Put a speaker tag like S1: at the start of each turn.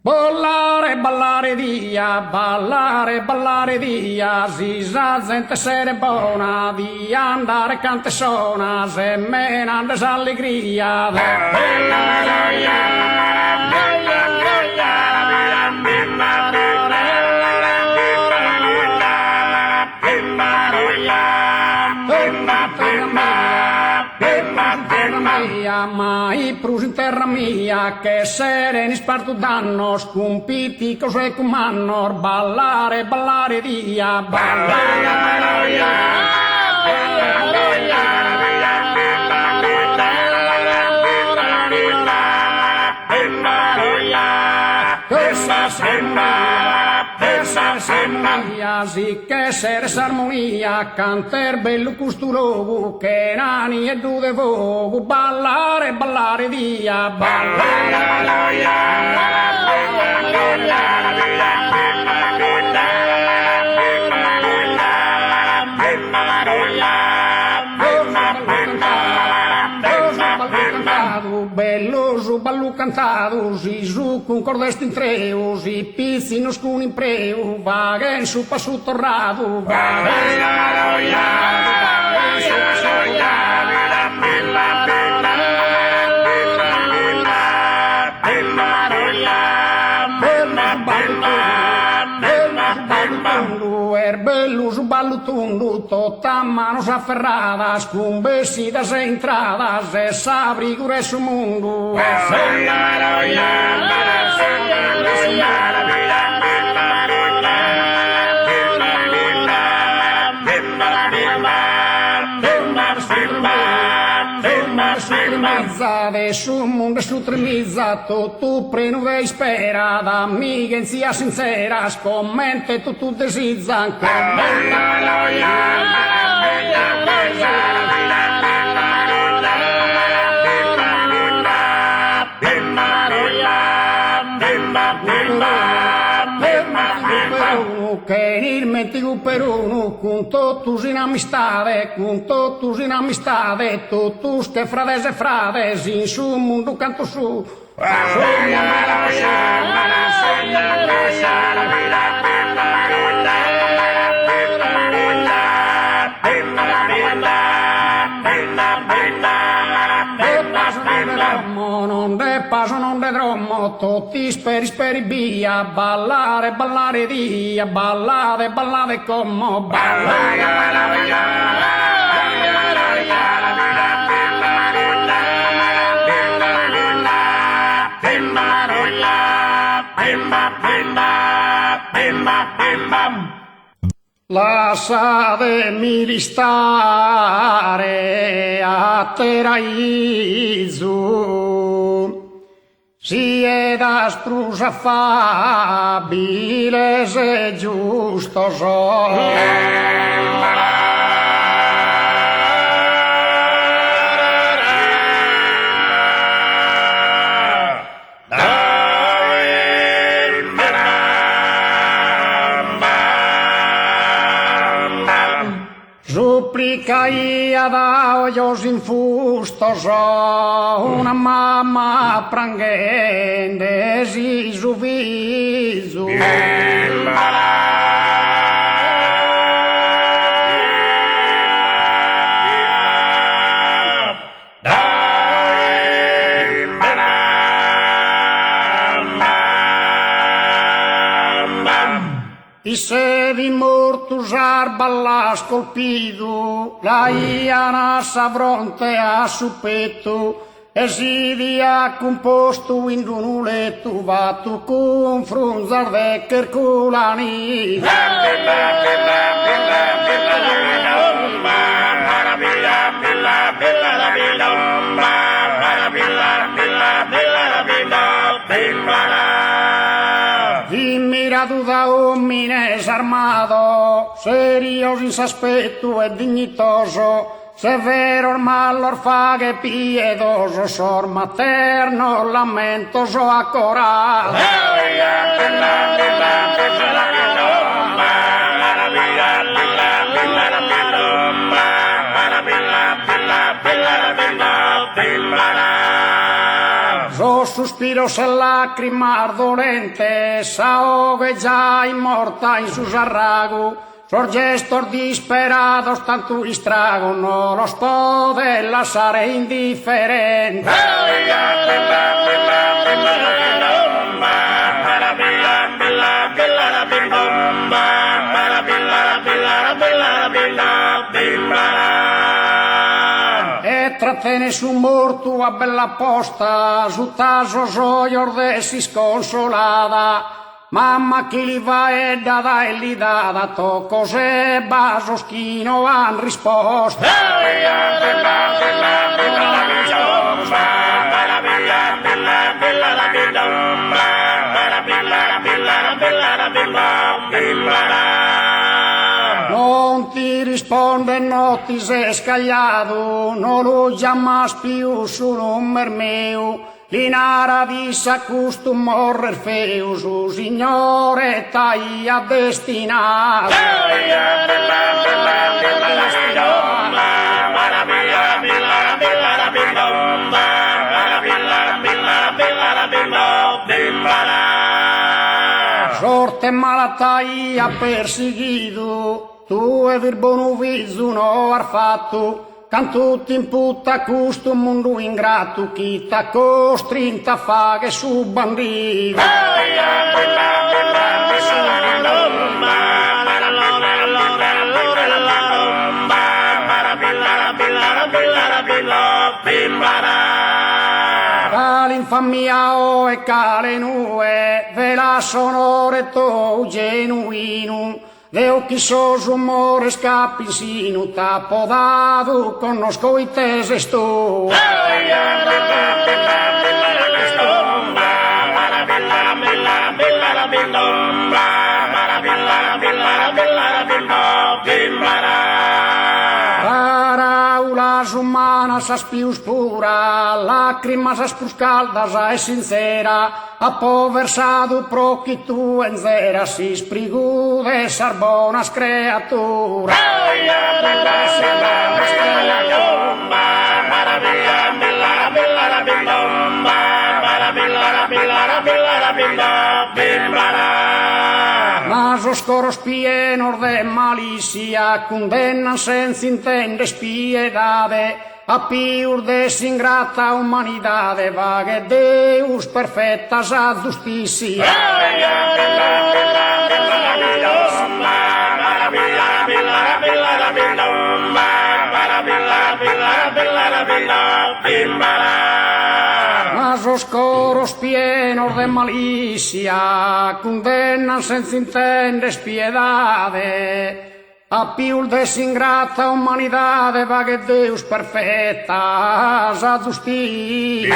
S1: Ballare via, si sa gente essere buona, di andare cante sona, se menande s'allegria. Mai prus in terra mia che sereni spartu danno scumpiti cose comandano ballare via sì che seres armonia canter bello custurogu che nani e dude vogu ballare via ballo cantado, si su con cordeste in treo, si pizzino scun in preo, vaghen su passu torrado, bello su ballo tundu, tota manos aferradas, con vestidas e entradas, e sabrigure su mundo. De su mundo su tremizzato tu prenuve sperada amiche zia sincera scommente tu desizzan che il mentico per uno con totus in amistade totus che frades e frades in su mondo canto su non de dromo, tutti speri via, ballare via, ballare come Lasciatemi stare a Teraizu. Si è da sprus affabile se giusto so. Supplicai ad aoios infustos una mamma prangende si su viso. I sedi mortus arballa scolpido, la iana s'avronte a su petto, e si dia composto in un letto, vatto con frunzar de Kerkulani. Mirado da homines armado, serios in s'aspetto e dignitoso, severo ormai l'orfaghe piedoso, sor materno lamentoso accorato. So suspiro hilos e lacrimar dolentes, ahogue già immorta in su sarrago, sorgestor disperados tanto estrago, no los puede lasciare indifferenti. E trattene su morto a bella posta, su taso soior de si sconsolada. Mamma che li va e da e li da tocco se baso schino han risposta. Non ti risponde, no ti sei scagliato, non lo chiamas più su numero mio. L'inara di s'accustum morrer feu, su signore t'hai a destinato. Sorte malatai ha perseguito, tu e virbono viso no har fatto. Can tutti in putta questo mondo ingrato, chi t'ha costrinta a fare su bandito. L'infamia o e cale nue, ve la sonore to genuino. Veo chi so su amore scappi insino, t'ha dato, conosco i tese sto. Paraulas humanas as pius pura, lacrimas as pius caldas e sincera, a poversado pro chi tu enzera si sprigude sarbonas creatura. Mas os coros pienos de malicia condenan senza intende spiedade a piur desingrata humanidade, vague Deus perfectas a justicia. Mas os coros pienos de malicia condenan senza intende spiedade a più desingrata umanidade, vague Deus perfetta a giustizia.